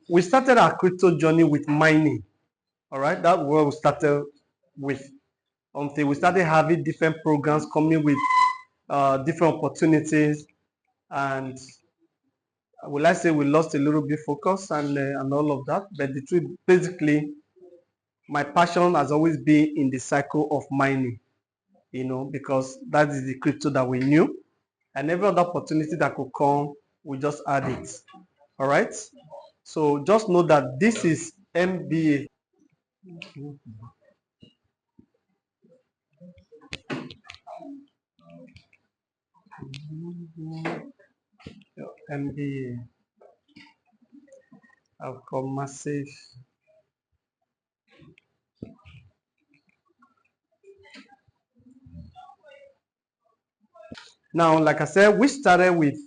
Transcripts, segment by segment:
we started our crypto journey with mining. All right, that's where we started with. Until we started having different programs coming with different opportunities, and will I say we lost a little bit focus and all of that. But the truth, basically, my passion has always been in the cycle of mining. Because that is the crypto that we knew, and every other opportunity that could come, we just add it. All right. So just know that this is MBA. MBA. I've got massive. Now, like I said, we started with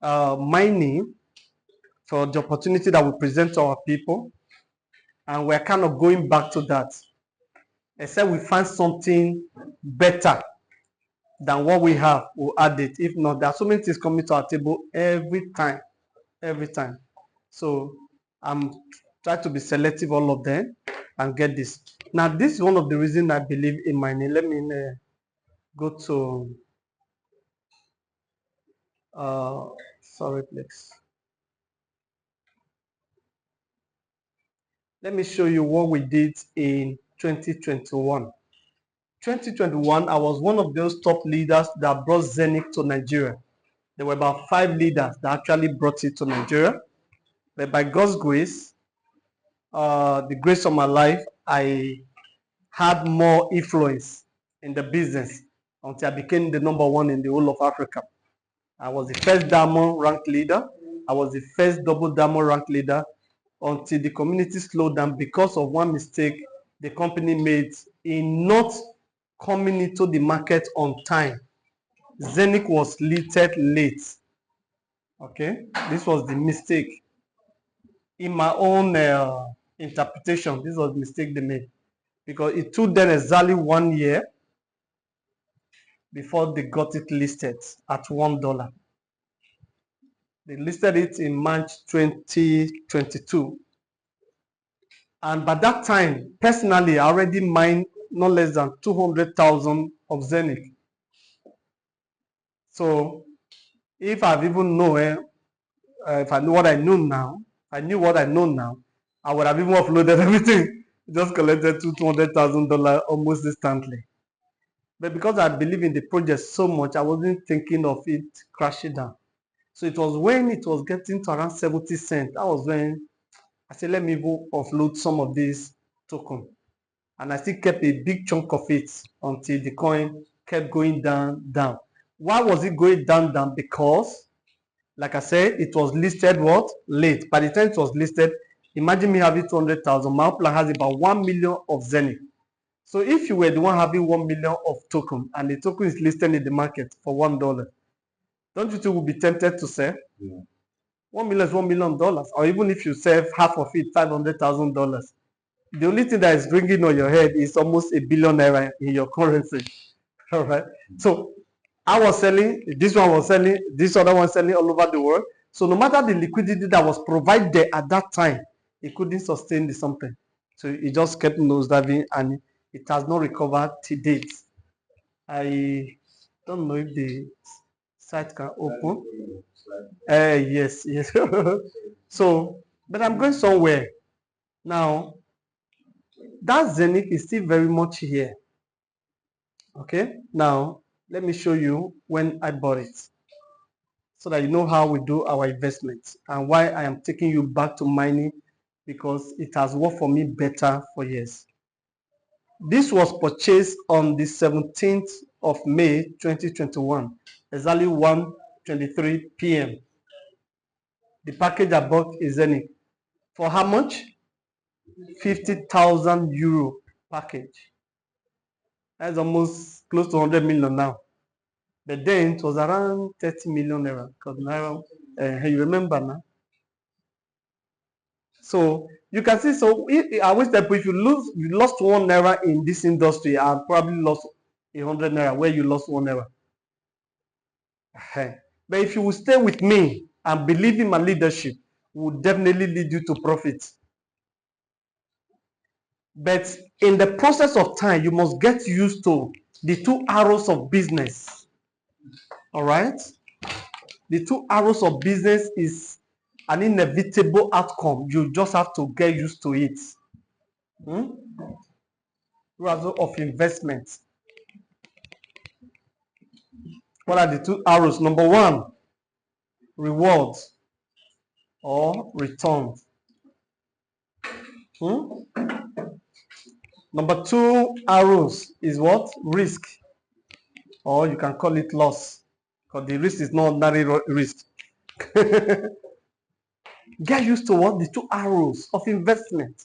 mining for the opportunity that we present to our people, and we're kind of going back to that. Except we find something better than what we have, we'll add it. If not, there are so many things coming to our table every time, every time. So I'm trying to be selective all of them and get this. Now, this is one of the reasons I believe in mining. Let me go to sorry, please. Let me show you what we did in 2021. 2021, I was one of those top leaders that brought Zenith to Nigeria. There were about 5 leaders that actually brought it to Nigeria. But by God's grace, the grace of my life, I had more influence in the business until I became the #1 in the whole of Africa. I was the first diamond ranked leader. I was the first double diamond ranked leader until the community slowed down because of one mistake the company made in not coming into the market on time. Zenith was listed late. Okay, this was the mistake. In my own interpretation, this was the mistake they made, because it took them exactly 1 year before they got it listed at $1. They listed it in March 2022. And by that time, personally, I already mined no less than 200,000 of Zenith. So if I've even known, if I knew what I know now, I knew what I know now, I would have even uploaded everything. Just collected $200,000 almost instantly. But because I believe in the project so much, I wasn't thinking of it crashing down. So it was when it was getting to around 70 cents. That was when I said, let me go offload some of these tokens. And I still kept a big chunk of it until the coin kept going down, down. Why was it going down, down? Because, like I said, it was listed what? Late. By the time it was listed, imagine me having 200,000. My plan has about 1 million of Zenith. So if you were the one having 1 million of token and the token is listed in the market for $1, don't you think we'll be tempted to sell? Yeah. 1 million is $1 million. Or even if you sell half of it, $500,000. The only thing that is ringing on your head is almost $1 billion in your currency. All right. So I was selling, this one was selling, this other one selling all over the world. So no matter the liquidity that was provided at that time, it couldn't sustain the something. So it just kept nosediving and it has not recovered to date. I don't know if the site can open. Yes, yes. So, but I'm going somewhere. Now, that Zenith is still very much here. Okay, now let me show you when I bought it so that you know how we do our investments and why I am taking you back to mining, because it has worked for me better for years. This was purchased on the 17th of May 2021, exactly 1:23 p.m. The package I bought is Zenith. For how much? 50,000 euro package. That's almost close to 100 million now. But then it was around 30 million naira. Because now, you remember now. So you can see, so I always tell people, if you lost 1 naira in this industry, I probably lost 100 naira where you lost 1 naira. But if you will stay with me and believe in my leadership, will definitely lead you to profit. But in the process of time, you must get used to the 2 arrows of business. All right? The 2 arrows of business is an inevitable outcome. You just have to get used to it. 2 arrows of investment. What are the 2 arrows? Number 1, rewards or returns. Number 2 arrows is what? Risk, or you can call it loss, because the risk is not ordinary risk. Get used to what? The 2 arrows of investment,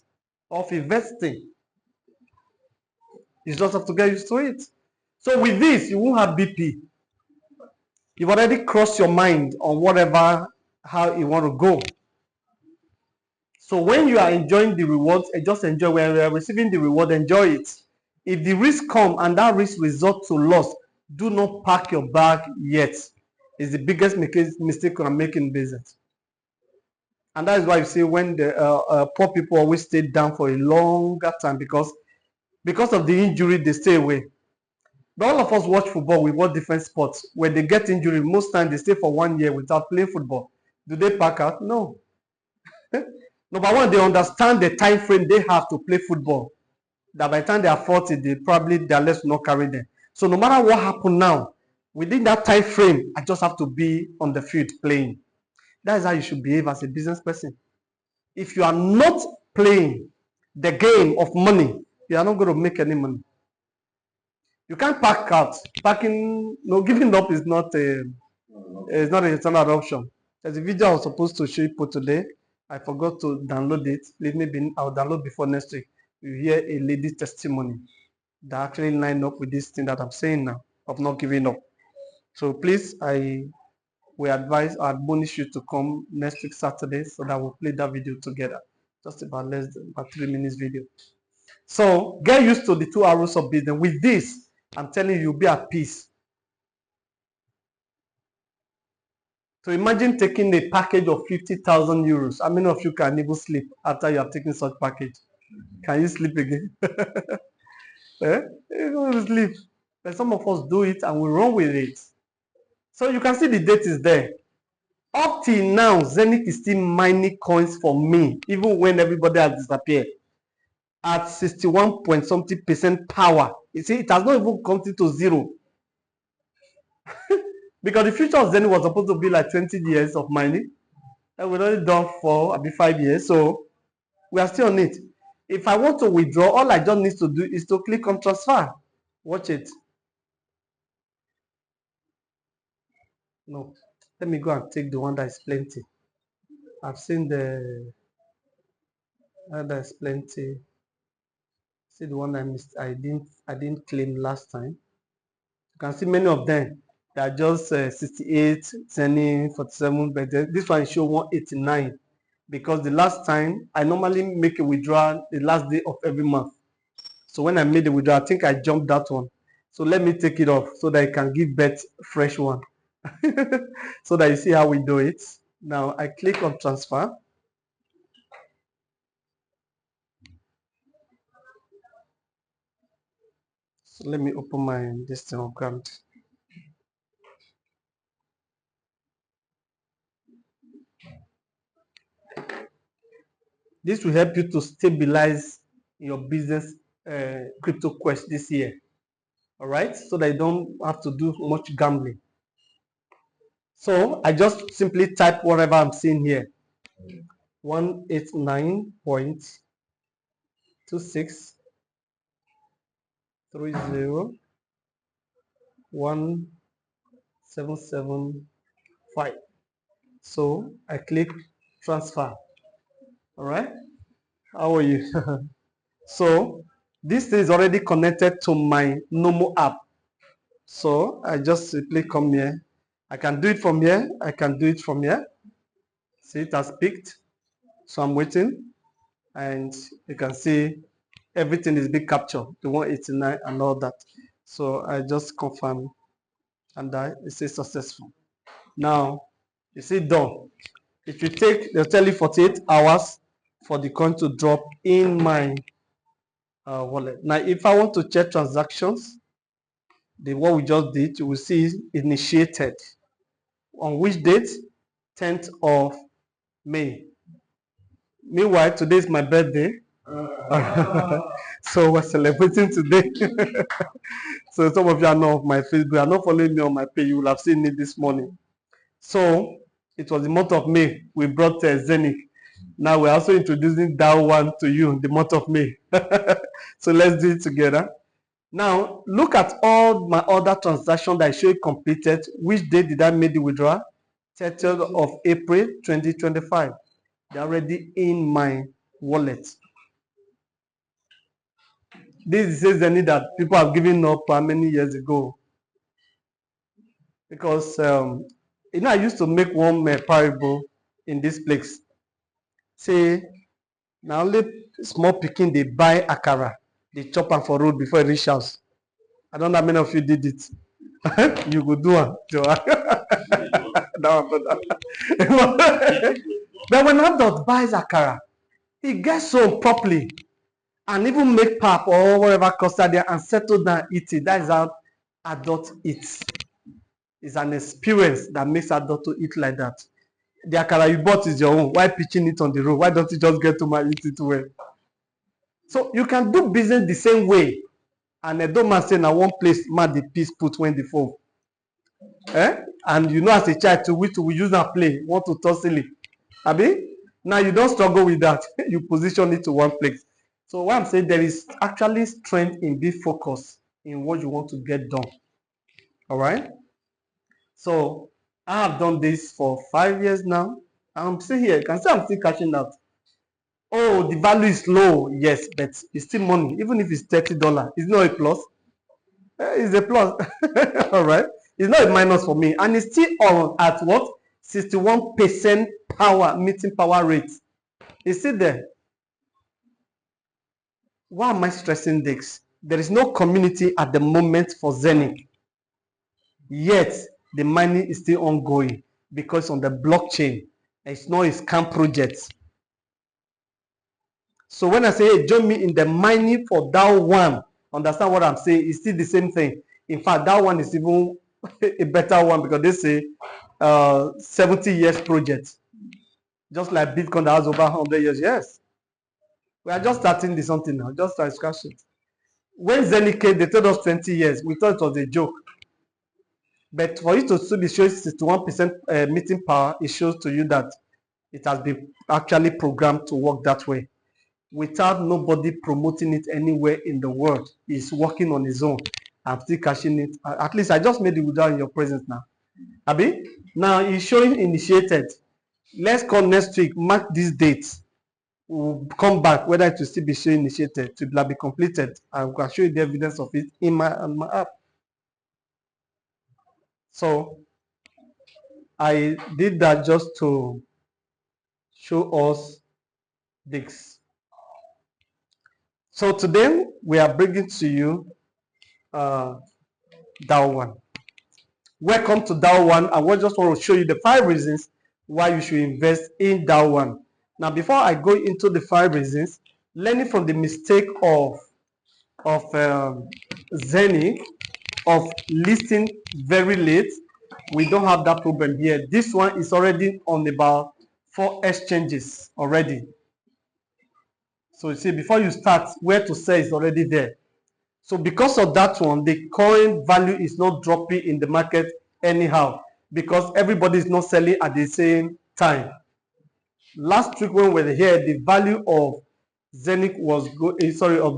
of investing. You just have to get used to it. So with this, you won't have BP. You've already crossed your mind on whatever, how you want to go. So when you are enjoying the rewards, just enjoy. When you are receiving the reward, enjoy it. If the risk comes and that risk results to loss, do not pack your bag yet. It's the biggest mistake you can make in business. And that is why you see when the poor people always stay down for a longer time, because of the injury, they stay away. But all of us watch football, we watch different sports. When they get injury, most times they stay for 1 year without playing football. Do they pack out? No. Number one, they understand the time frame they have to play football. That by the time they are 40, their legs will not carry them. So no matter what happens now, within that time frame, I just have to be on the field playing. That is how you should behave as a business person. If you are not playing the game of money, you are not going to make any money. You can't pack out. Packing, no, giving up is not a standard option. There's a video I was supposed to show you today. I forgot to download it. Maybe I'll download before next week. You hear a lady's testimony that actually line up with this thing that I'm saying now of not giving up. So please, I will admonish you to come next week Saturday so that we'll play that video together. Just about 3 minutes video. So get used to the 2 arrows of business. With this, I'm telling you, you'll be at peace. So imagine taking a package of 50,000 euros. How many of you can even sleep after you have taken such package? Can you sleep again? You don't sleep. But some of us do it and we run with it. So you can see the date is there. Up till now, Zenith is still mining coins for me, even when everybody has disappeared. At 61 point something percent power. You see, it has not even come to 0. Because the future of Zenith was supposed to be like 20 years of mining. And we've only done 5 years. So we are still on it. If I want to withdraw, all I just need to do is to click on transfer. Watch it. No. Let me go and take the one that is plenty. I've seen the that is plenty. See the one I missed. I didn't claim last time. You can see many of them. They are just 68, 10, 47, but this one show 189 because the last time I normally make a withdrawal the last day of every month. So when I made the withdrawal, I think I jumped that one. So let me take it off so that I can give Beth fresh one. So that you see how we do it. Now I click on transfer. So let me open my listing of grant. This will help you to stabilize your business crypto quest this year. All right, so that you don't have to do much gambling. So I just simply type whatever I'm seeing here. 189.26301775. So I click transfer. All right, how are you? So this is already connected to my Nomo app. So I just simply come here. I can do it from here. I can do it from here. See, it has picked. So I'm waiting. And you can see everything is being captured. The 189 and all that. So I just confirm and it says successful. Now, you see done. It will take, they'll tell you 48 hours for the coin to drop in my wallet. Now, if I want to check transactions, what we just did, you will see initiated. On which date? 10th of May. Meanwhile, today is my birthday. So we're celebrating today. So some of you are not on my Facebook, are not following me on my page. You will have seen it this morning. So it was the month of May. We brought Zenith. Now we're also introducing that one to you, the month of May. So let's do it together. Now look at all my other transactions that I show you completed. Which day did I make the withdrawal? 30th of April 2025. They're already in my wallet. This is any that people have given up many years ago. Because you know, I used to make one parable in this place. Say, now only small picking they buy akara, they chop am for road before it reach house. I don't know how many of you did it. You go do am. But when adult buys akara, he gets home properly and even make pap or whatever custard there and settle down, eat it. That is how adult eats. It's an experience that makes adult to eat like that. The akara you bought is your own. Why pitching it on the road? Why don't you just get to my eat it well? So you can do business the same way. And I don't mind saying na one place man the peace put when the fall. And you know, as a child too, we use that play, want to toss silly. Abi? Now you don't struggle with that. You position it to one place. So what I'm saying, there is actually strength in being focused in what you want to get done. All right. So I have done this for 5 years now. I'm still here. You can see I'm still cashing out. Oh, the value is low. Yes, but it's still money. Even if it's $30, it's not a plus. It's a plus. All right. It's not a minus for me. And it's still on at what? 61% power, meeting power rate. It's still there. Why am I stressing this? There is no community at the moment for Zenith. Yet, the mining is still ongoing because on the blockchain, it's not a scam project. So when I say, hey, join me in the mining for DAO 1, understand what I'm saying? It's still the same thing. In fact, that one is even a better one because they say 70 years project. Just like Bitcoin that has over 100 years. Yes. We are just starting this something now. Just try to scratch it. When Zenith came, they told us 20 years. We thought it was a joke. But for you to still be showing 61% meeting power, it shows to you that it has been actually programmed to work that way. Without nobody promoting it anywhere in the world. It's working on its own. I'm still cashing it. At least I just made the withdrawal in your presence now. Abi? Now it's showing initiated. Let's call next week, mark this date. We'll come back whether it will still be showing initiated to be completed. I can show you the evidence of it in my app. So I did that just to show us this. So today we are bringing to you DAO 1. Welcome to DAO 1. I just want to show you the 5 reasons why you should invest in DAO 1. Now, before I go into the 5 reasons, learning from the mistake of Zenith of listing very late, we don't have that problem here. This one is already on about 4 exchanges already. So you see, before you start, where to sell is already there. So because of that one, the coin value is not dropping in the market anyhow because everybody is not selling at the same time. Last week when we were here, the value of Zenith was of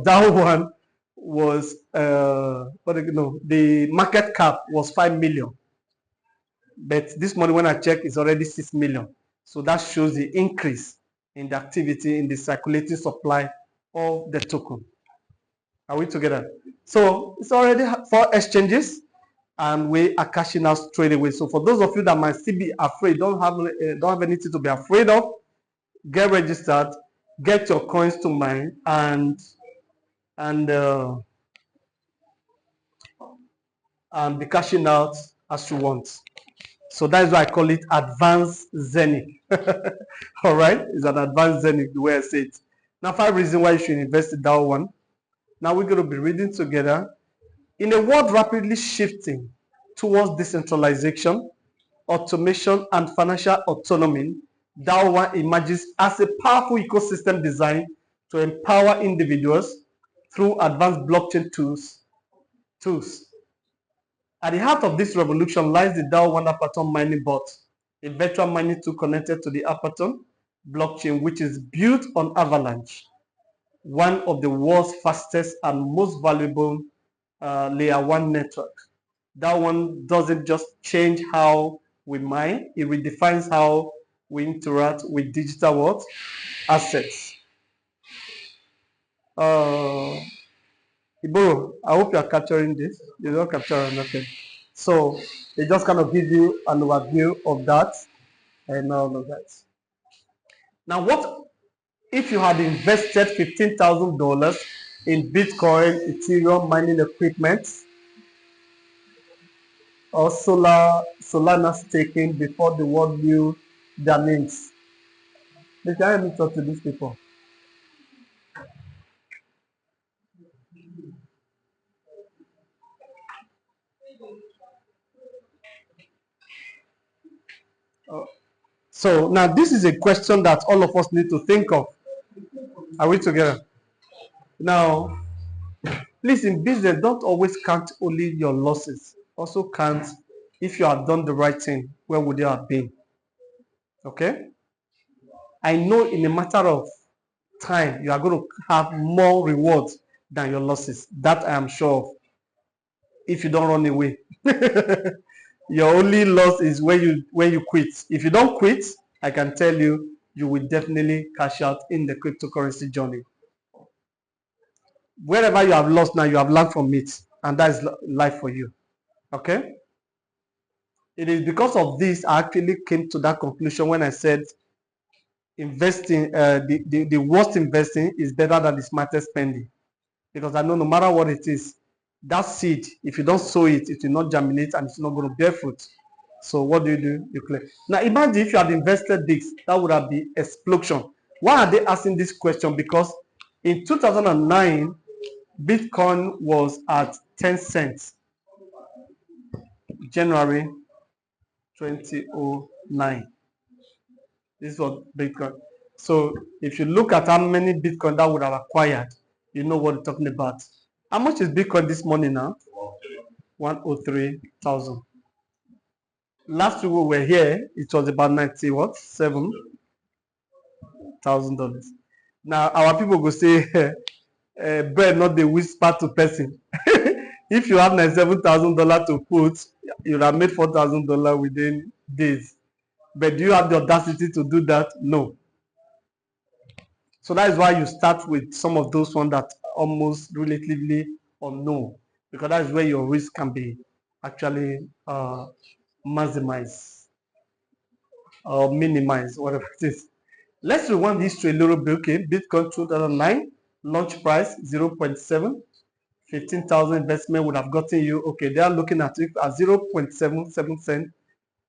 DAO 1 was the market cap was 5 million. But this morning when I check, it's already 6 million. So that shows the increase in the activity in the circulating supply of the token. Are we together? So it's already 4 exchanges and we are cashing out straight away. So for those of you that might still be afraid, don't have anything to be afraid of, get registered, get your coins to mine and be cashing out as you want. So that is why I call it advanced Zenith. All right, it's an advanced Zenith, the way I say it. Now, 5 reasons why you should invest in that one. Now we're going to be reading together. In a world rapidly shifting towards decentralization, automation, and financial autonomy, DAO One emerges as a powerful ecosystem designed to empower individuals through advanced blockchain tools. At the heart of this revolution lies the DAO One Apaton mining bot, a virtual mining tool connected to the Apaton blockchain, which is built on Avalanche, one of the world's fastest and most valuable layer 1 network. DAO One doesn't just change how we mine, it redefines how we interact with digital world assets. Iboro, I hope you are capturing this. You don't capture nothing. So it just kind of gives you an overview of that and all of that. Now, what if you had invested $15,000 in Bitcoin, Ethereum mining equipment, or Solana staking before the world knew their names? Please can you talk to these people? So now this is a question that all of us need to think of. Are we together? Now, please, in business, don't always count only your losses. Also count if you have done the right thing, where would you have been? Okay? I know in a matter of time, you are going to have more rewards than your losses. That I am sure of. If you don't run away. Your only loss is when you quit. If you don't quit, I can tell you, you will definitely cash out in the cryptocurrency journey. Wherever you have lost now, you have learned from it, and that is life for you. Okay? It is because of this I actually came to that conclusion when I said investing, the worst investing is better than the smartest spending. Because I know no matter what it is, that seed, if you don't sow it, it will not germinate and it's not going to bear fruit. So what do? You clear. Now imagine if you had invested this, that would have been explosion. Why are they asking this question? Because in 2009, Bitcoin was at 10 cents. January 2009. This was Bitcoin. So if you look at how many Bitcoin that would have acquired, you know what I'm talking about. How much is Bitcoin this morning now? 103,000. Last week we were here, it was about 90 what? $7,000. Now our people go say bread not the whisper to person. If you have $97,000 to put, you would have made $4,000 within days. But do you have the audacity to do that? No. So that is why you start with some of those ones that are almost relatively unknown, because that is where your risk can be actually maximized or minimized, whatever it is. Let's rewind history a little bit. Okay, Bitcoin 2009 launch price 0.7. 15,000 investment would have gotten you. Okay, they are looking at it at 0.77 cent.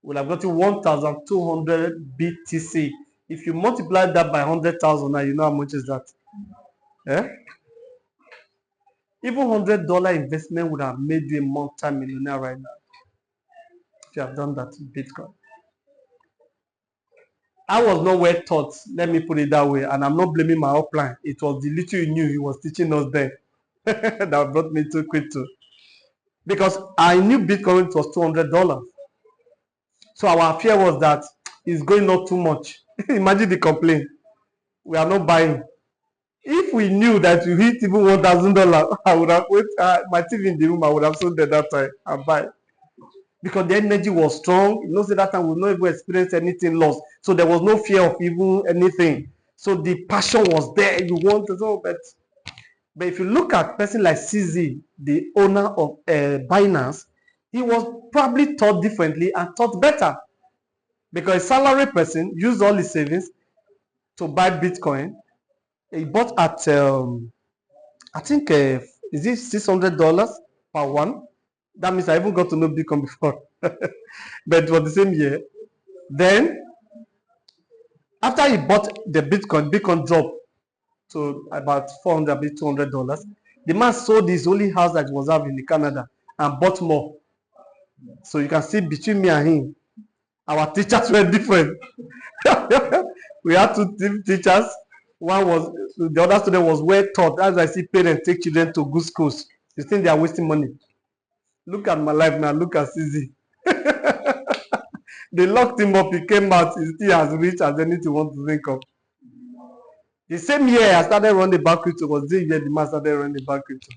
Would have gotten 1,200 BTC. If you multiply that by 100,000, now you know how much is that. Eh? Even $100 investment would have made you a multi-millionaire right now if you have done that in Bitcoin. I was not well taught, let me put it that way, and I'm not blaming my upline. It was the little you knew he was teaching us then that brought me to crypto. Because I knew Bitcoin was $200. So our fear was that it's going up too much. Imagine the complaint. We are not buying. If we knew that you hit even $1,000, I would have wait. My TV in the room, I would have sold at that time and buy. Because the energy was strong. You know, so that time we not even experience anything lost. So there was no fear of even anything. So the passion was there. You want to know, but if you look at a person like CZ, the owner of Binance, he was probably taught differently and taught better. Because a salary person used all his savings to buy Bitcoin. He bought at I think is it $600 per one? That means I even got to know Bitcoin before. But it was the same year. Then, after he bought the Bitcoin dropped to about $400, $200. The man sold his only house that he was having in Canada and bought more. So you can see between me and him, our teachers were different. We had two teachers. One was, the other student was well taught. As I see parents take children to good schools, you think they are wasting money. Look at my life now. Look at CZ. They locked him up. He came out. He's still as rich as anything you want to think of. The same year I started running the bank crypto was the year the man started running the bank crypto.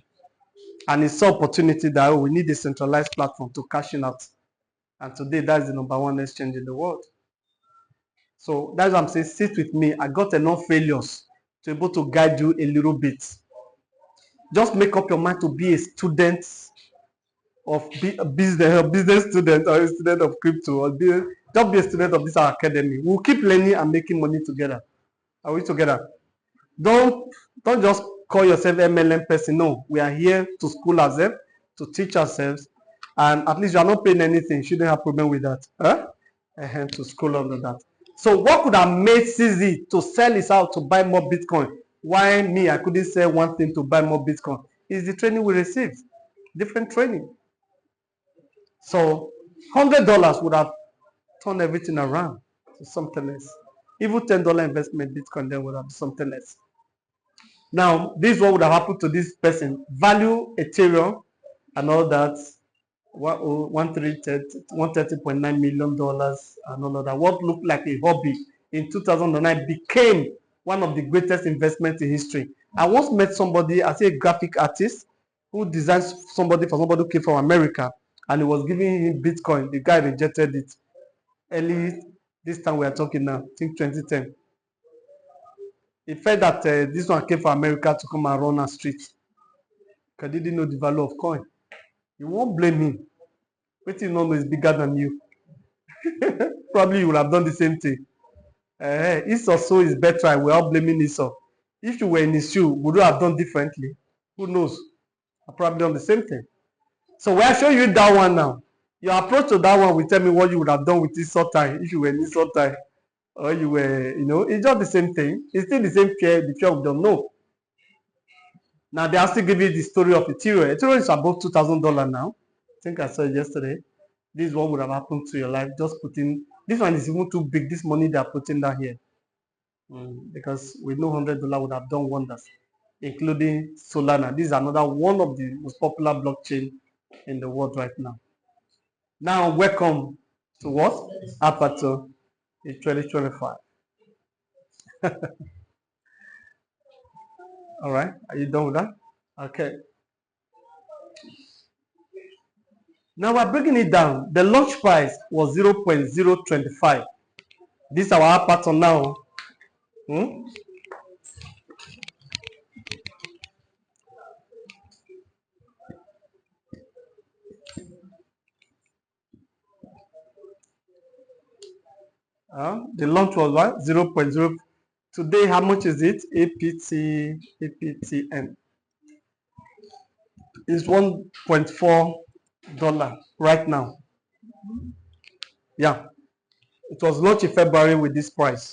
And he saw opportunity that we need a centralized platform to cash in out. And today that's the #1 exchange in the world. So that's what I'm saying. Sit with me. I got enough failures to be able to guide you a little bit. Just make up your mind to be a student of business student or a student of crypto, or just be a student of this academy. We'll keep learning and making money together. Are we together? Don't just call yourself MLM person. No, we are here to school ourselves, to teach ourselves, and at least you are not paying anything. You shouldn't have problem with that. To school under that. So what could have made CZ to sell his house to buy more Bitcoin? Why me, I couldn't sell one thing to buy more Bitcoin? Is the training we received. Different training. So $100 would have turned everything around to something else. Even $10 investment Bitcoin then would have something else. Now, this is what would have happened to this person. Value Ethereum and all that, $130.9 million and all of that. What looked like a hobby in 2009 became one of the greatest investments in history. I once met somebody, I say a graphic artist, who designs somebody for somebody who came from America, and he was giving him Bitcoin. The guy rejected it. Early, this time we are talking now, I think 2010. He felt that this one came from America to come and run a street because he didn't know the value of coin. You won't blame him. What you know is bigger than you. Probably you would have done the same thing. Esau so is better. We're all blaming Esau. If you were in his shoe, would you have done differently? Who knows? I've probably done the same thing. So we'll show you that one now. Your approach to that one will tell me what you would have done with Esau time if you were in Esau time. Or you were, it's just the same thing. It's still the same fear, the fear we don't know. Now they are still giving you the story of Ethereum. Ethereum is above $2,000 now. I think I saw it yesterday. This is what would have happened to your life. Just putting, this one is even too big. This money they are putting down here. Because we know $100 would have done wonders, including Solana. This is another one of the most popular blockchain in the world right now. Now, welcome to what? Aperture in 2025. All right, are you done with that? Okay. Now we're breaking it down. The launch price was 0.025. This is our pattern now. The launch was what? 0.0. Today, how much is it? APTN is $1.4 right now. Yeah, it was launched in February with this price.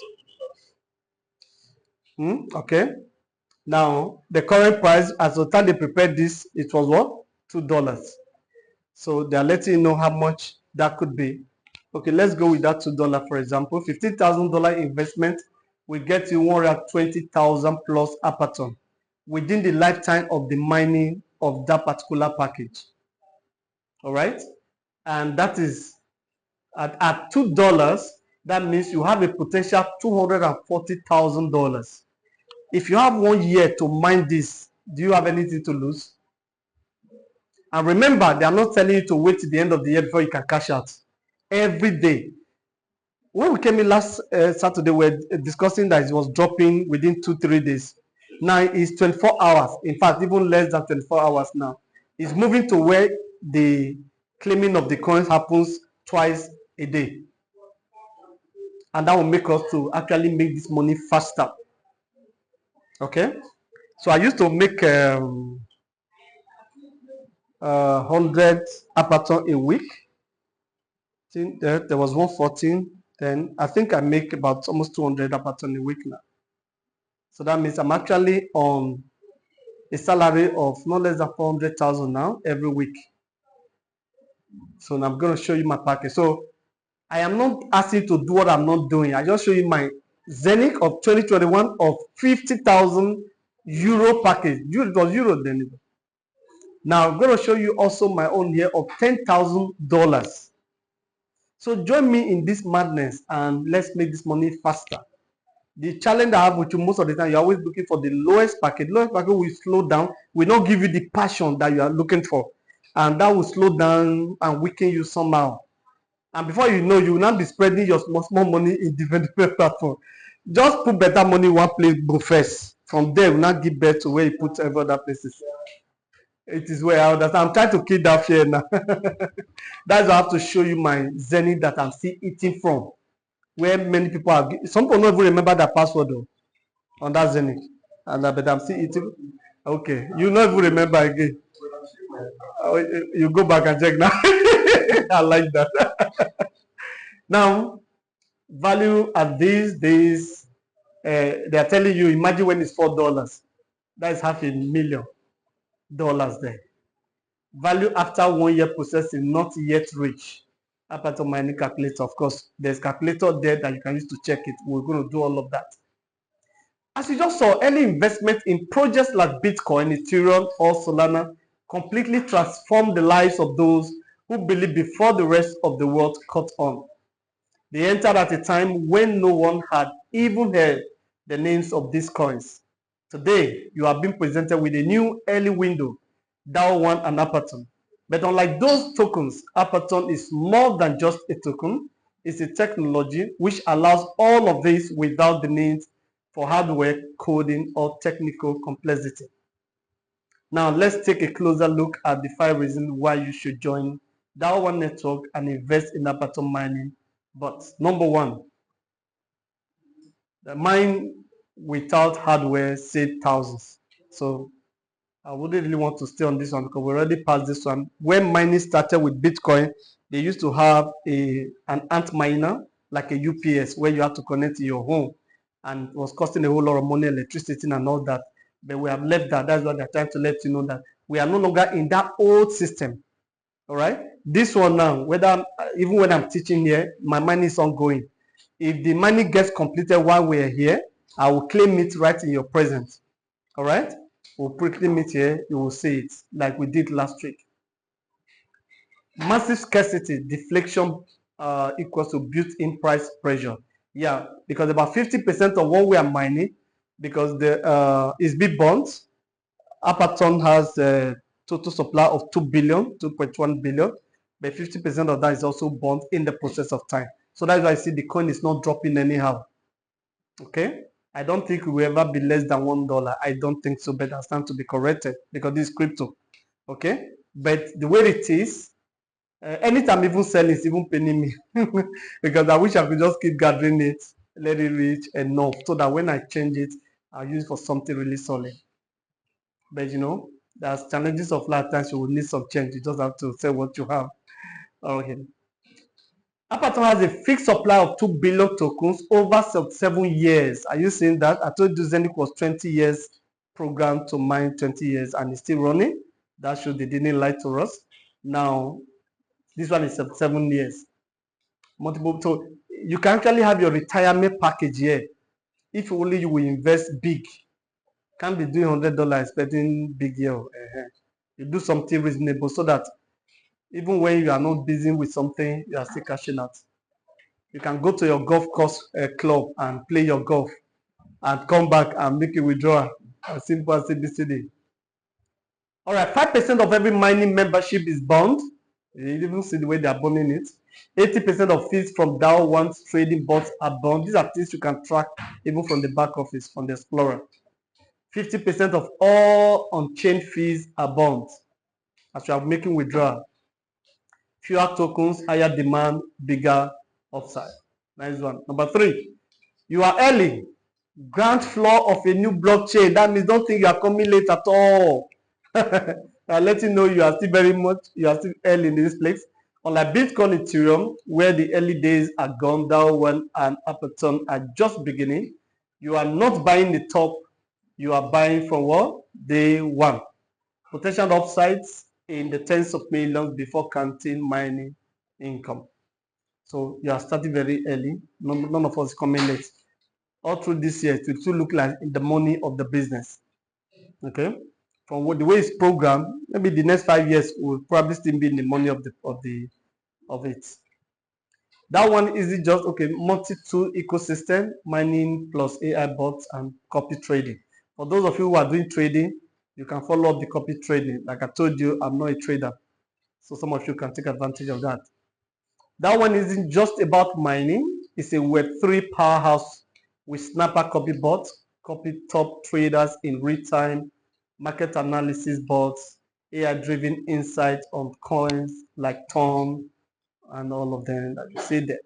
Okay. Now the current price, as the time they prepared this, it was what? $2. So they are letting you know how much that could be. Okay, let's go with that $2 for example. $15,000 investment will get you 120,000 plus Aperton within the lifetime of the mining of that particular package. All right, and that is at $2. That means you have a potential $240,000. If you have 1 year to mine this, do you have anything to lose? And remember, they are not telling you to wait till the end of the year before you can cash out. Every day. When we came in last Saturday, we were discussing that it was dropping within 2-3 days. Now it's 24 hours. In fact, even less than 24 hours now. It's moving to where the claiming of the coins happens twice a day. And that will make us to actually make this money faster. Okay? So I used to make 100 Apaton a week. I think there was 114. Then I think I make about almost 200 Apaton a week now. So that means I'm actually on a salary of not less than 400,000 now every week. So now I'm going to show you my package. So I am not asking to do what I'm not doing. I just show you my Zenith of 2021 of 50,000 euro package. It was euro then. Now I'm going to show you also my own here of $10,000. So join me in this madness and let's make this money faster. The challenge I have with you most of the time, you're always looking for the lowest package. Lowest package will slow down, will not give you the passion that you are looking for. And that will slow down and weaken you somehow. And before you know, you will not be spreading your small money in different platforms. Just put better money in one place first. From there, will not give birth to where you put every other places. It is where I understand. I'm trying to kill that fear now. That's why I have to show you my Zenith that I'm still eating from. Where many people are, some people don't even remember that password though, on that Zenith. And but I'm still eating. Okay, you not even remember again. You go back and check now. I like that. Now, value at these days, they are telling you, imagine when it's $4. That is $500,000 there. Value after 1 year processing, not yet reached. Apaton mining calculator, of course, there's calculator there that you can use to check it. We're going to do all of that. As you just saw, any investment in projects like Bitcoin, Ethereum, or Solana completely transformed the lives of those who believed before the rest of the world caught on. They entered at a time when no one had even heard the names of these coins. Today, you are being presented with a new early window, DAO1 and Apaton. But unlike those tokens, Apaton is more than just a token. It's a technology which allows all of this without the need for hardware, coding, or technical complexity. Now, let's take a closer look at the 5 reasons why you should join DAO1 network and invest in Apaton mining. But number 1, the mine without hardware saved thousands. So I wouldn't really want to stay on this one because we already passed this one. When mining started with Bitcoin, they used to have an ant miner, like a UPS, where you have to connect to your home, and it was costing a whole lot of money, electricity and all that. But we have left that. That's what they're trying to let you know, that we are no longer in that old system. All right. This one now, even when I'm teaching here, my mining is ongoing. If the mining gets completed while we're here, I will claim it right in your presence. All right. We'll quickly meet here. You will see it like we did last week. Massive scarcity, deflation equals to built-in price pressure. Yeah, because about 50% of what we are mining, because the is big bonds. Apaton has a total supply of 2 billion, 2.1 billion, but 50% of that is also bond in the process of time. So that's why I see the coin is not dropping anyhow. Okay, I don't think it will ever be less than $1. I don't think so, but that's time to be corrected because this is crypto. Okay, but the way it is, anytime even selling is even paying me because I wish I could just keep gathering it, let it reach enough so that when I change it, I'll use it for something really solid. But you know, there's challenges of life. Times you will need some change. You just have to say what you have. Okay. Apaton has a fixed supply of 2 billion tokens over 7 years. Are you seeing that? I told you Zenith was 20 years programmed to mine 20 years and it's still running. That shows they didn't lie to us. Now, this one is 7 years. Multiple. So you can actually have your retirement package here. If only you will invest big. Can't be doing $100 expecting big year. You do something reasonable so that even when you are not busy with something, you are still cashing out. You can go to your golf course club and play your golf and come back and make a withdrawal. As simple as ABCD. All right, 5% of every mining membership is bond. You even see the way they are bonding it. 80% of fees from DAO1's trading bots are bond. These are things you can track even from the back office, from the Explorer. 50% of all on-chain fees are bonds. As you are making withdrawal. Fewer tokens, higher demand, bigger upside. Nice one. Number 3, you are early. Ground floor of a new blockchain. That means don't think you are coming late at all. I'll let you know you are still you are still early in this place. Unlike Bitcoin, Ethereum, where the early days are gone, DAO One and Appleton are just beginning. You are not buying the top, you are buying from what? Day one. Potential upsides in the tens of millions before counting mining income. So you are starting very early. None of us coming late. All through this year, it will still look like the money of the business. Okay, from the way it's programmed, maybe the next 5 years will probably still be in the money of it. That one is it just okay, multi-tool ecosystem, mining plus AI bots and copy trading. For those of you who are doing trading, you can follow up the copy trading. Like I told you, I'm not a trader. So some of you can take advantage of that. That one isn't just about mining, it's a Web3 powerhouse with Snapper copy bots, copy top traders in real time, market analysis bots, AI-driven insights on coins like Tom and all of them that you see there.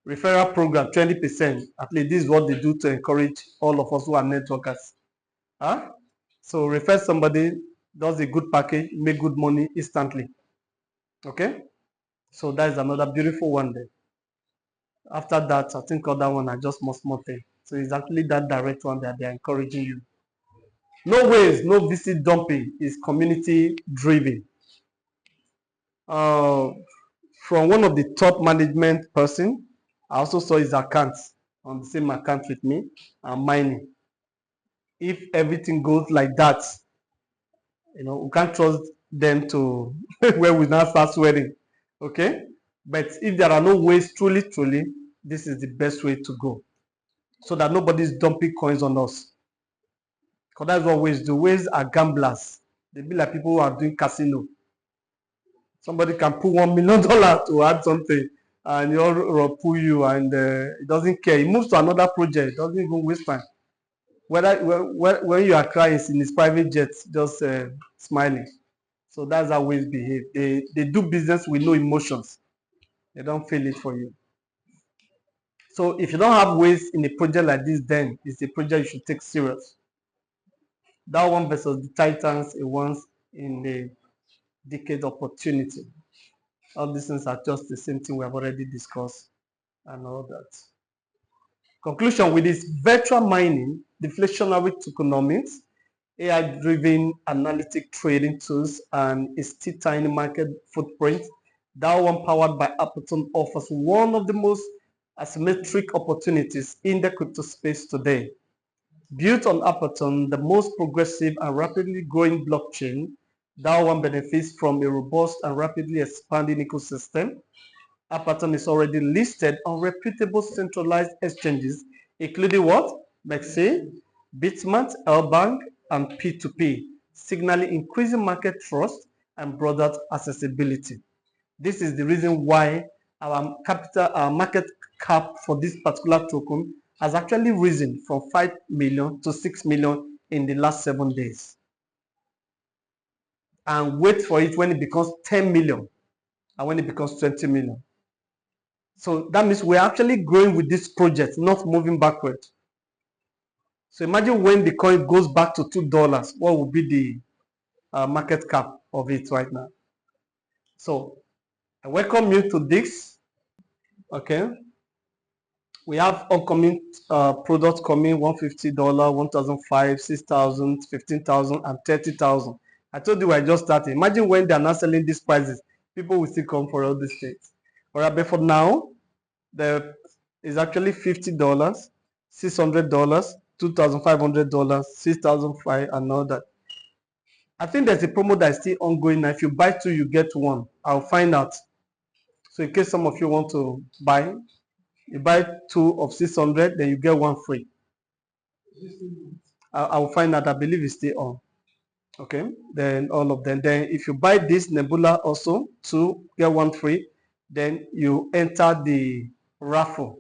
Referral program 20%. At least this is what they do to encourage all of us who are networkers. Huh? So refer somebody, does a good package, make good money instantly. Okay? So that is another beautiful one there. After that, I think other one are just more thing. So it's actually that direct one that they're encouraging you. No ways, no visit dumping is community driven. From one of the top management person, I also saw his account on the same account with me and mining. If everything goes like that, we can't trust them to where we now start swearing. Okay? But if there are no ways, truly, this is the best way to go. So that nobody's dumping coins on us. Because that's what ways do. Ways are gamblers. They be like people who are doing casino. Somebody can put $1 million to add something and he'll pull you and he doesn't care. He moves to another project, doesn't even waste time. When you are crying in his private jet, just smiling. So that's how ways behave. They do business with no emotions. They don't feel it for you. So if you don't have ways in a project like this, then it's a project you should take serious. That one versus the Titans, a once in a decade opportunity. All these things are just the same thing we have already discussed and all that. Conclusion with this virtual mining, deflationary tokenomics, AI-driven analytic trading tools, and a still tiny market footprint. That one powered by Appleton offers one of the most asymmetric opportunities in the crypto space today. Built on Appleton, the most progressive and rapidly growing blockchain, that one benefits from a robust and rapidly expanding ecosystem. Appleton is already listed on reputable centralized exchanges, including what? Mexi, Bitmart, Lbank, and P2P, signaling increasing market trust and broader accessibility. This is the reason why our market cap for this particular token has actually risen from 5 million to 6 million in the last 7 days. And wait for it when it becomes 10 million and when it becomes 20 million. So that means we're actually growing with this project, not moving backward. So imagine when the coin goes back to $2, what will be the market cap of it right now? So I welcome you to this. Okay. We have upcoming products coming $150, $1,005, $6,000, $15,000, and $30,000. I told you we're just starting. Imagine when they're not selling these prices, people will still come for all these things. All right, but for now, there is actually $50, $600, $2,500, $6,500, and all that. I think there's a promo that is still ongoing now. If you buy two, you get one. I'll find out. So in case some of you want to buy, you buy two of 600, then you get one free. I'll find out. I believe it's still on. Okay, then all of them. Then if you buy this Nebula also, two, get one free, then you enter the raffle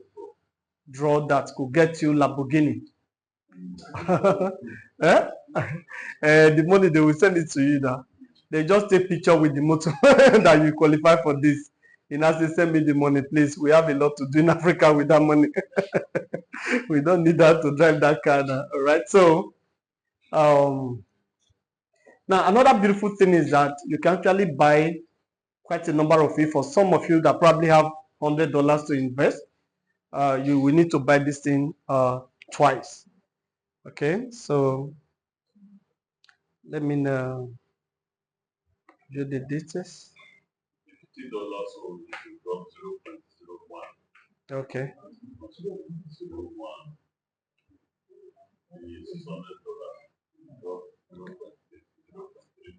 draw that could get you Lamborghini. Eh? The money they will send it to you now. They just take picture with the motor that you qualify for this. And as they send me the money, please. We have a lot to do in Africa with that money. We don't need that to drive that car now. All right. So Now, another beautiful thing is that you can actually buy quite a number of it. For some of you that probably have $100 to invest, you will need to buy this thing twice. Okay, so let me know do the details. $50 or you drop 0.01. Okay. 0.01 is $600.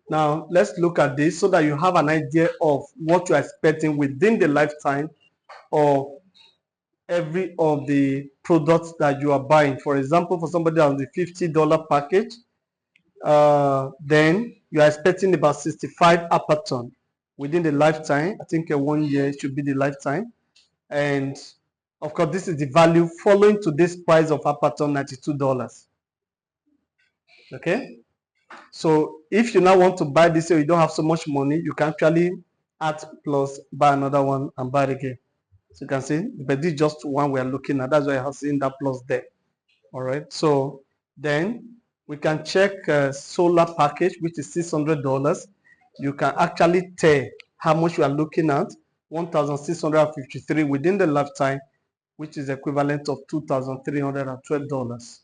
Now let's look at this so that you have an idea of what you are expecting within the lifetime of every of the products that you are buying. For example, for somebody on the $50 package, then you are expecting about 65 Apaton within the lifetime. I think 1 year should be the lifetime. And of course, this is the value following to this price of Apaton, $92. Okay. So if you now want to buy this, or you don't have so much money, you can actually add plus, buy another one, and buy it again. So you can see, but this is just one we are looking at. That's why I have seen that plus there. All right. So then we can check solar package, which is $600. You can actually tell how much you are looking at, 1,653 within the lifetime, which is equivalent of $2,312.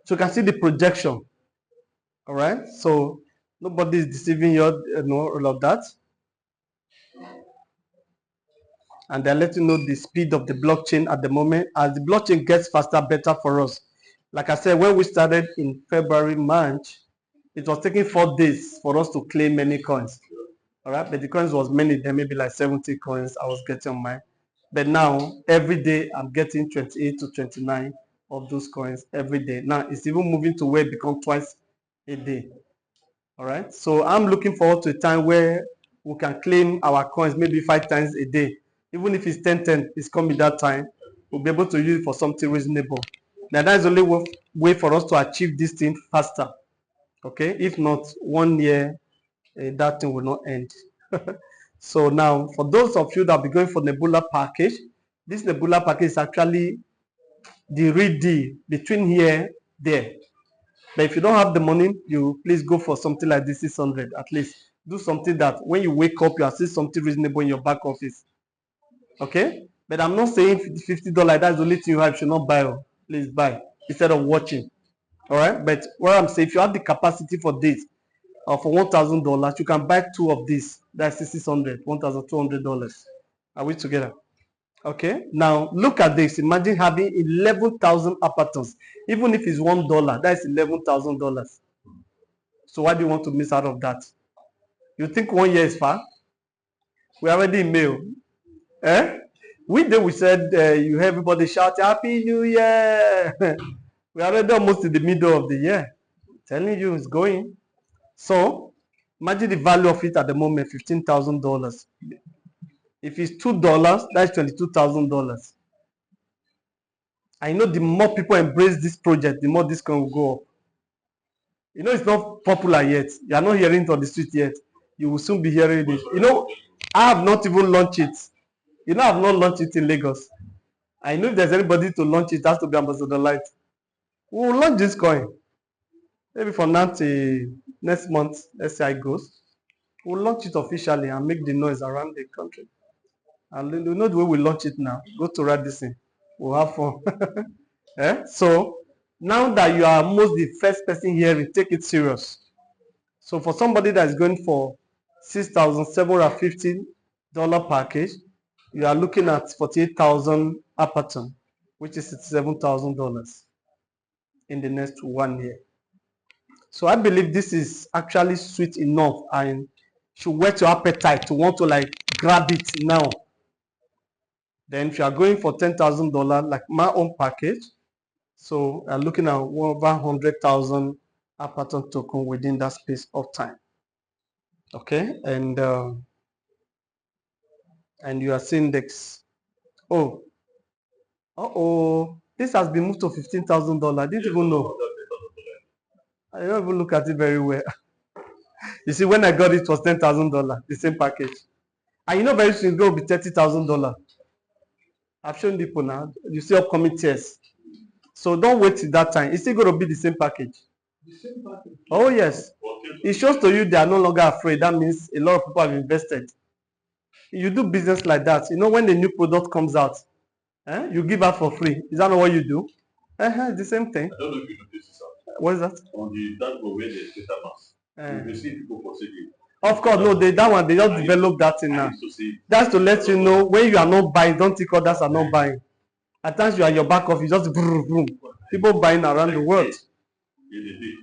So you can see the projection. All right. So nobody is deceiving you, all of that. And they're letting you know the speed of the blockchain at the moment. As the blockchain gets faster, better for us. Like I said, when we started in February, March, it was taking 4 days for us to claim many coins. All right, but the coins was many, there maybe like 70 coins I was getting on mine. But now, every day, I'm getting 28 to 29 of those coins every day. Now, it's even moving to where it becomes twice a day. All right, so I'm looking forward to a time where we can claim our coins maybe 5 times a day. Even if it's 10, it's coming that time, we'll be able to use it for something reasonable. Now, that's the only way for us to achieve this thing faster. Okay, if not, 1 year, that thing will not end. So now, for those of you that will be going for Nebula package, this Nebula package is actually the real deal between here, there. But if you don't have the money, you please go for something like this 600. At least do something that when you wake up, you are seeing something reasonable in your back office. Okay? But I'm not saying $50, that's the only thing you have. You should not buy. Please buy instead of watching. All right? But what I'm saying, if you have the capacity for this, for $1,000, you can buy 2 of these. That's $600, $1,200. Are we together? Okay. Now look at this. Imagine having 11,000 Apatons. Even if it's $1, that's $11,000. So why do you want to miss out of that? You think 1 year is far? We're already in May. Eh? We said you hear everybody shout Happy New Year. We're already almost in the middle of the year. I'm telling you, it's going. So imagine the value of it at the moment, $15,000. If it's $2, that's $22,000. I know the more people embrace this project, the more this can go up. You know, it's not popular yet. You are not hearing it on the street yet. You will soon be hearing it. You know, I have not even launched it. You know, I have not launched it in Lagos. I know if there's anybody to launch it, it has to be Ambassador Light. We will launch this coin. Maybe from now till next month, let's see how it goes. We'll launch it officially and make the noise around the country. And you know the way we launch it now. Go to Radisson. We'll have fun. So now that you are almost the first person here, take it serious. So for somebody that is going for $6,750 package, you are looking at 48,000 Apaton, which is $67,000 in the next 1 year. So I believe this is actually sweet enough and should whet your appetite to want to like grab it now. Then if you are going for $10,000 like my own package, so I'm looking at over 100,000 Apaton token within that space of time. Okay, and you are seeing this. Oh, this has been moved to $15,000. I didn't even know. I don't even look at it very well. You see, when I got it, it was $10,000, the same package. And you know, very soon it's going to be $30,000. I've shown people now. You see upcoming tiers. So don't wait till that time. It's still going to be the same package. Oh yes. It shows to you they are no longer afraid. That means a lot of people have invested. You do business like that. You know, when the new product comes out, you give out for free. Is that not what you do? It's the same thing. I don't know if you notice this. What is that? On the that where there's data mass, you see people for sale. Of course, no, that one they just develop that thing now. That's to let you know when you are not buying, don't think others are not buying. At times you are in your back office, just boom, boom. People buying around the world.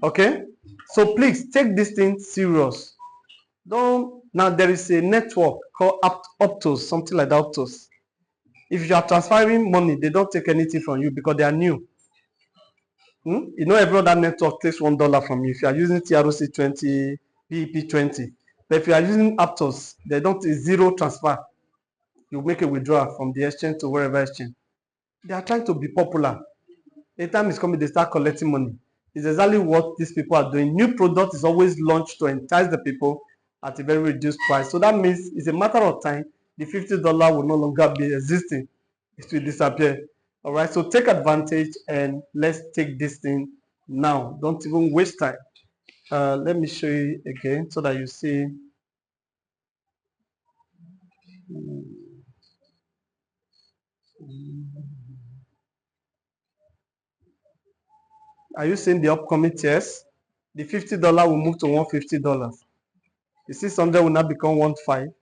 Okay, so please take this thing serious. Don't now there is a network called Optos, something like that. Optos. If you are transferring money, they don't take anything from you because they are new. You know, every other network takes $1 from you if you are using TRC 20, PEP 20. But if you are using Aptos, they don't take zero transfer. You make a withdrawal from the exchange to wherever exchange. They are trying to be popular. The time is coming, they start collecting money. It's exactly what these people are doing. New product is always launched to entice the people at a very reduced price. So that means it's a matter of time. The $50 will no longer be existing. It will disappear. All right, so take advantage and let's take this thing now. Don't even waste time. Let me show you again so that you see. Are you seeing the upcoming tiers? The $50 will move to $150. You see, something will now become 1.5.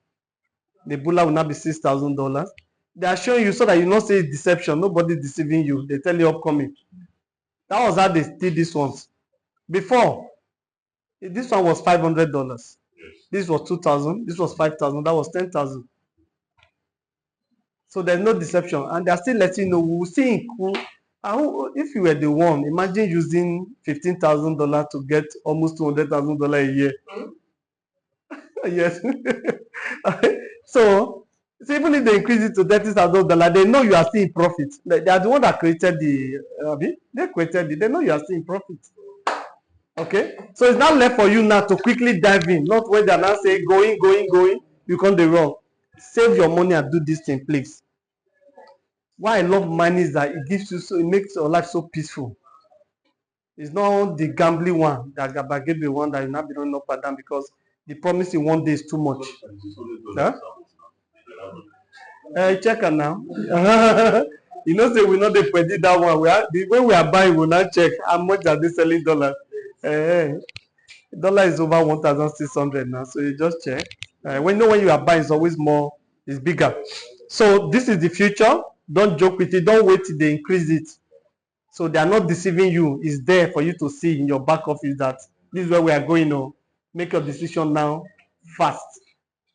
The Bula will now be $6,000. They are showing you so that you not say deception. Nobody deceiving you. They tell you upcoming. That was how they did this ones. Before, this one was $500. This was 2,000. This was 5,000. That was 10,000. So there's no deception, and they're still letting you know. We will see. If you were the one, imagine using $15,000 to get almost $200,000 a year. Yes. So even if they increase it to $30,000, they know you are still in profit. They are the one that created they created it. They know you are still in profit. Okay, so it's not left for you now to quickly dive in, not when they are now saying going, you can't do wrong. Save your money and do this thing, please. Why I love money is that it gives you it makes your life so peaceful. It's not the gambling one, the Gabagebe one that you not be running up and down because the promise in one day is too much. Huh? Check it now. You know, say we know they predict that one. When we are buying, we not check how much are they selling dollar. Dollar is over 1,600 now, so you just check. When you are buying, it's always more, it's bigger. So this is the future. Don't joke with it. Don't wait till they increase it. So they are not deceiving you. It's there for you to see in your back office that this is where we are going. Make your decision now, fast,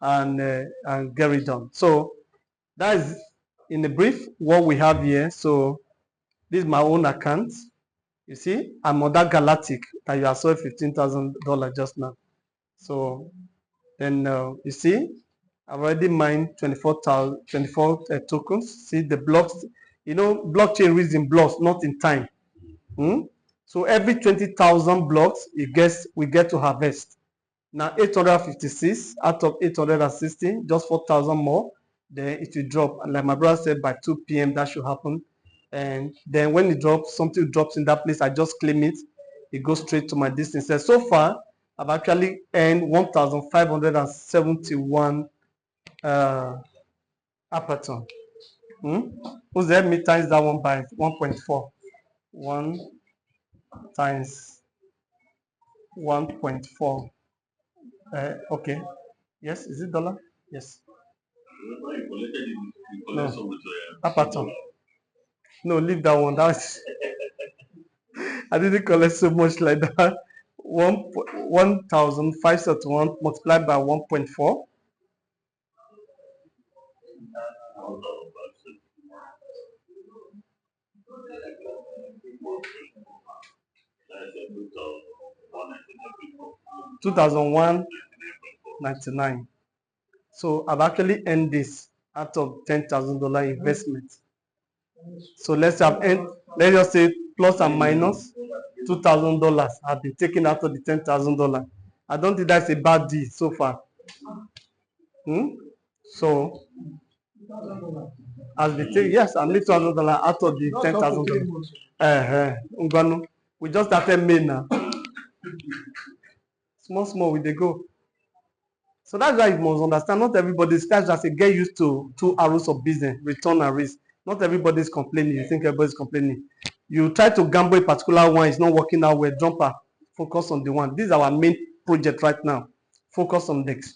and get it done. So that is in the brief what we have here. So this is my own account. You see, I'm on that Galactic that you are sold $15,000 just now. So then you see, I've already mined 24 tokens. See the blocks. You know, blockchain reads in blocks, not in time. So every 20,000 blocks, we get to harvest. Now 856 out of 860, just 4,000 more. Then it will drop. And like my brother said, by 2 p.m. that should happen. And then when it drops, something drops in that place, I just claim it. It goes straight to my distance. So far, I've actually earned 1,571 Aperton. Who's there? Me times that one by 1.4. 1 times 1.4. Okay. Yes, is it dollar? Yes. No. Aperton. No, leave that one. That's I didn't collect so much like that. 1,571 multiplied by 1.4. $2,199. So I've actually earned this out of $10,000 investment. So let's just say plus and minus $2,000 have been taken out of the $10,000. I don't think that's a bad deal so far. So as we take, yes, I made $2,000 out of the $10,000. We just started May now. Small, small, we they go. So that's why you must understand. Not everybody's that's just a get used to two arrows of business, return and risk. Not everybody's complaining. You think everybody's complaining. You try to gamble a particular one, it's not working out well. Jumper, focus on the one. This is our main project right now. Focus on DEX.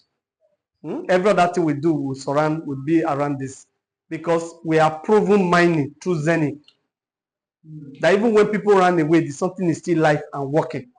Every other thing we do will be around this. Because we are proven mining through Zenith. That even when people run away, something is still live and working.